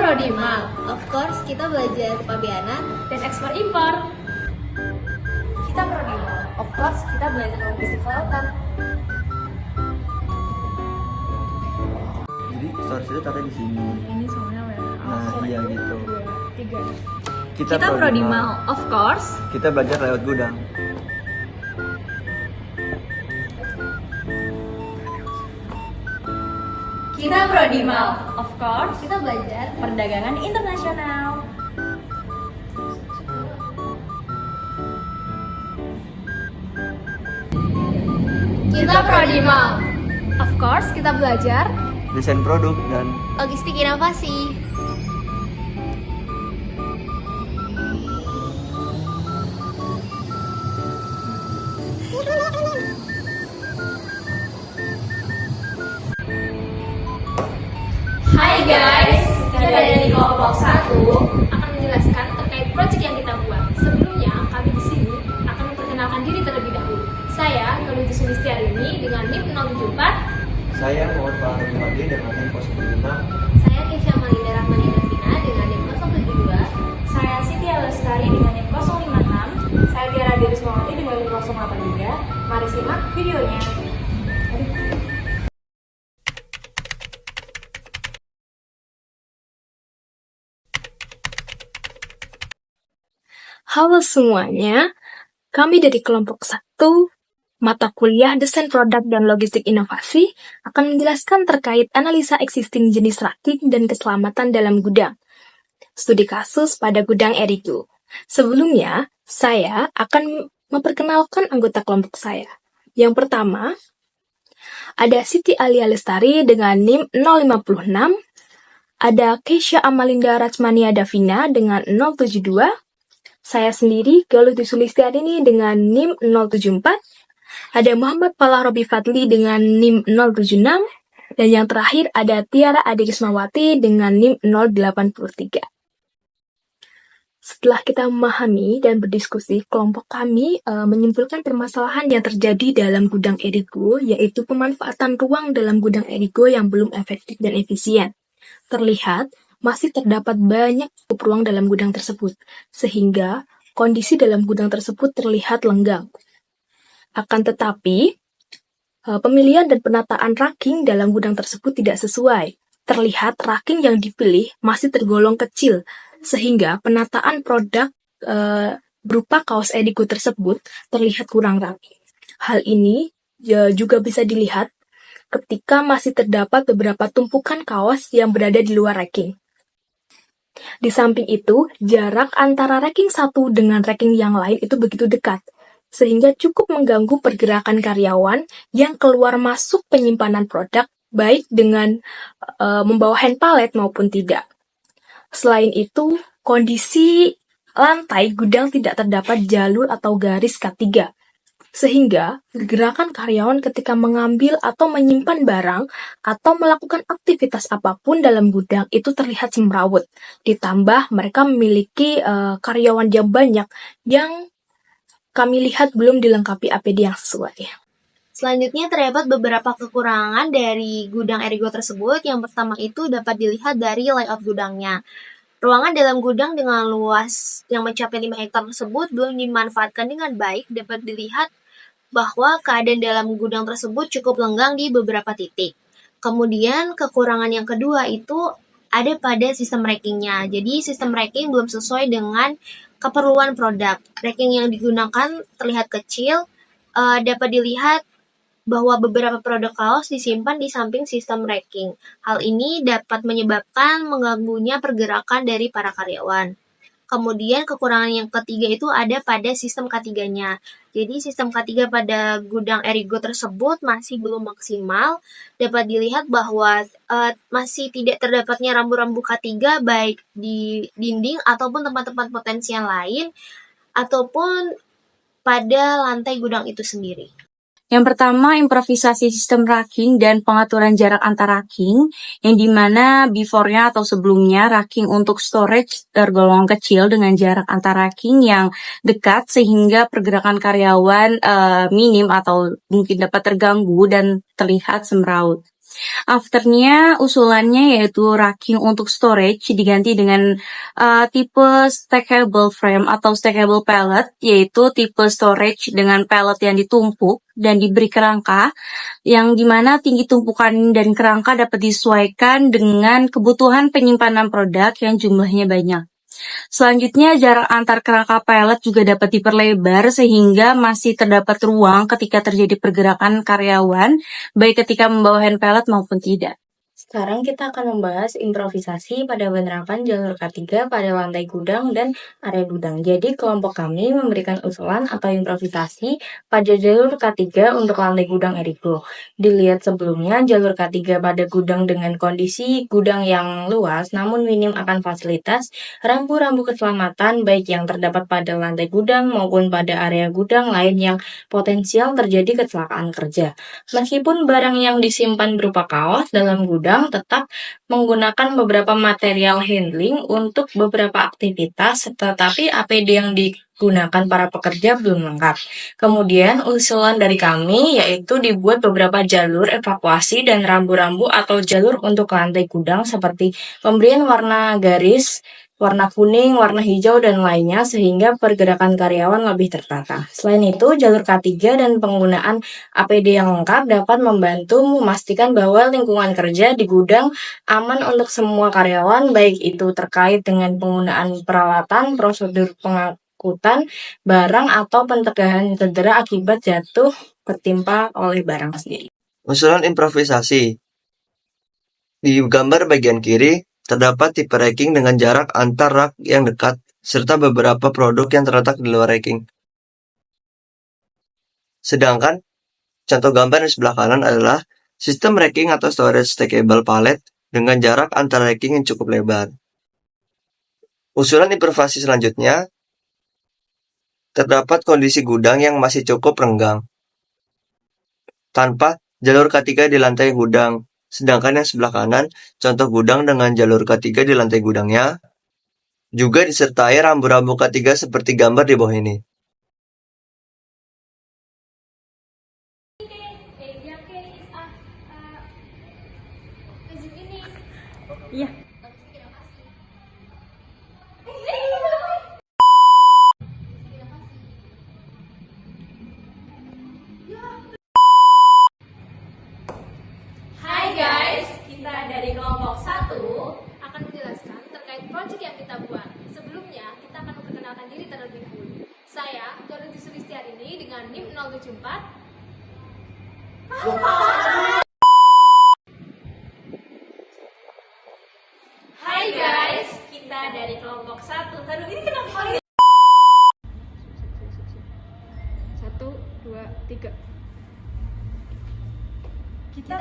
prodi MAL. Of course, kita belajar kepabeanan dan ekspor impor. Kita prodi MAL. Of course, kita belajar logistik kelautan. Jadi source itu ada di sini. Ini soalnya Nah, iya gitu. 3. Kita prodi MAL. Of course. Kita belajar lewat gudang. Kita prodi MAL. Of course. Kita belajar Perdagangan internasional. Kita prodi MAL. Of course, kita belajar Desain produk dan Logistik inovasi. Hai guys, kita dari kelompok 1 akan menjelaskan terkait proyek yang kita buat. Sebelumnya, kami di sini akan memperkenalkan diri terlebih dahulu. Saya, Kaluti Sulistiarini dengan NIM 074. saya Muhammad Fahri Madi dengan NIM 075. Saya Kesha Malinda Rahmani Davina dengan NIM 072. Saya Siti Alestari dengan NIM 056. Saya Tiara Derismawati dengan NIM 083. Mari simak videonya. Halo semuanya, kami dari kelompok 1, mata kuliah Desain Produk dan Logistik Inovasi akan menjelaskan terkait analisa existing jenis raking dan keselamatan dalam gudang. Studi kasus pada gudang Erigo. Sebelumnya, saya akan memperkenalkan anggota kelompok saya. Yang pertama, ada Siti Alia Lestari dengan NIM 056, ada Kesha Amalinda Rachmania Davina dengan 072, saya sendiri, Galuti Sulistiarini dengan NIM 074, ada Muhammad Falah Robi Fadli dengan NIM 076, dan yang terakhir ada Tiara Adirismawati dengan NIM 083. Setelah kita memahami dan berdiskusi, kelompok kami menyimpulkan permasalahan yang terjadi dalam gudang Erigo, yaitu pemanfaatan ruang dalam gudang Erigo yang belum efektif dan efisien. Terlihat masih terdapat banyak cukup ruang dalam gudang tersebut, sehingga kondisi dalam gudang tersebut terlihat lenggang. Akan tetapi, pemilihan dan penataan racking dalam gudang tersebut tidak sesuai. Terlihat racking yang dipilih masih tergolong kecil, sehingga penataan produk berupa kaos Erigo tersebut terlihat kurang rapi. Hal ini juga bisa dilihat ketika masih terdapat beberapa tumpukan kaos yang berada di luar racking. Di samping itu, jarak antara racking satu dengan racking yang lain itu begitu dekat, sehingga cukup mengganggu pergerakan karyawan yang keluar masuk penyimpanan produk, baik dengan membawa hand pallet maupun tidak. Selain itu, kondisi lantai gudang tidak terdapat jalur atau garis K3, sehingga gerakan karyawan ketika mengambil atau menyimpan barang atau melakukan aktivitas apapun dalam gudang itu terlihat semrawut. Ditambah mereka memiliki karyawan yang banyak yang kami lihat belum dilengkapi APD yang sesuai. Selanjutnya terdapat beberapa kekurangan dari gudang Erigo tersebut. Yang pertama itu dapat dilihat dari layout gudangnya. Ruangan dalam gudang dengan luas yang mencapai 5 hektar tersebut belum dimanfaatkan dengan baik. Dapat dilihat bahwa keadaan dalam gudang tersebut cukup lenggang di beberapa titik. Kemudian kekurangan yang kedua itu ada pada sistem rackingnya. Jadi sistem racking belum sesuai dengan keperluan produk. Racking yang digunakan terlihat kecil. Dapat dilihat bahwa beberapa produk kaos disimpan di samping sistem racking. Hal ini dapat menyebabkan mengganggunya pergerakan dari para karyawan. Kemudian kekurangan yang ketiga itu ada pada sistem K3-nya. Jadi sistem K3 pada gudang Erigo tersebut masih belum maksimal. Dapat dilihat bahwa masih tidak terdapatnya rambu-rambu K3 baik di dinding ataupun tempat-tempat potensial lain ataupun pada lantai gudang itu sendiri. Yang pertama, improvisasi sistem racking dan pengaturan jarak antar racking, yang dimana before-nya atau sebelumnya racking untuk storage tergolong kecil dengan jarak antar racking yang dekat sehingga pergerakan karyawan minim atau mungkin dapat terganggu dan terlihat semraut. Afternya, usulannya yaitu racking untuk storage diganti dengan tipe stackable frame atau stackable pallet, yaitu tipe storage dengan pallet yang ditumpuk dan diberi kerangka, yang dimana tinggi tumpukan dan kerangka dapat disesuaikan dengan kebutuhan penyimpanan produk yang jumlahnya banyak. Selanjutnya, jarak antar kerangka pallet juga dapat diperlebar sehingga masih terdapat ruang ketika terjadi pergerakan karyawan, baik ketika membawa hand pallet maupun tidak. Sekarang kita akan membahas improvisasi pada penerapan jalur K3 pada lantai gudang dan area gudang. Jadi kelompok kami memberikan usulan atau improvisasi pada jalur K3 untuk lantai gudang Erigo. Dilihat sebelumnya, jalur K3 pada gudang dengan kondisi gudang yang luas namun minim akan fasilitas, rambu-rambu keselamatan baik yang terdapat pada lantai gudang maupun pada area gudang lain yang potensial terjadi kecelakaan kerja. Meskipun barang yang disimpan berupa kaos dalam gudang tetap menggunakan beberapa material handling untuk beberapa aktivitas, tetapi APD yang digunakan para pekerja belum lengkap. Kemudian usulan dari kami yaitu dibuat beberapa jalur evakuasi dan rambu-rambu atau jalur untuk lantai gudang seperti pemberian warna garis, warna kuning, warna hijau, dan lainnya sehingga pergerakan karyawan lebih tertata. Selain itu, jalur K3 dan penggunaan APD yang lengkap dapat membantu memastikan bahwa lingkungan kerja di gudang aman untuk semua karyawan, baik itu terkait dengan penggunaan peralatan, prosedur pengangkutan barang, atau pencegahan cedera akibat jatuh ketimpa oleh barang sendiri. Usulan improvisasi. Di gambar bagian kiri, terdapat tipe racking dengan jarak antar rak yang dekat, serta beberapa produk yang terletak di luar racking. Sedangkan, contoh gambar di sebelah kanan adalah sistem racking atau storage stackable pallet dengan jarak antar racking yang cukup lebar. Usulan improvisasi selanjutnya, terdapat kondisi gudang yang masih cukup renggang, tanpa jalur K3 di lantai gudang. Sedangkan yang sebelah kanan, contoh gudang dengan jalur K3 di lantai gudangnya, juga disertai rambu-rambu K3 seperti gambar di bawah ini. Iya. Hai guys, kita dari kelompok 1 akan menjelaskan terkait proyek yang kita buat. Sebelumnya, kita akan memperkenalkan diri terlebih dahulu. Saya, Galuti Sulistiarini dengan NIM 074. Hai guys, kita dari kelompok 1. Taruh ini kenapa? 1, 2, 3. Kita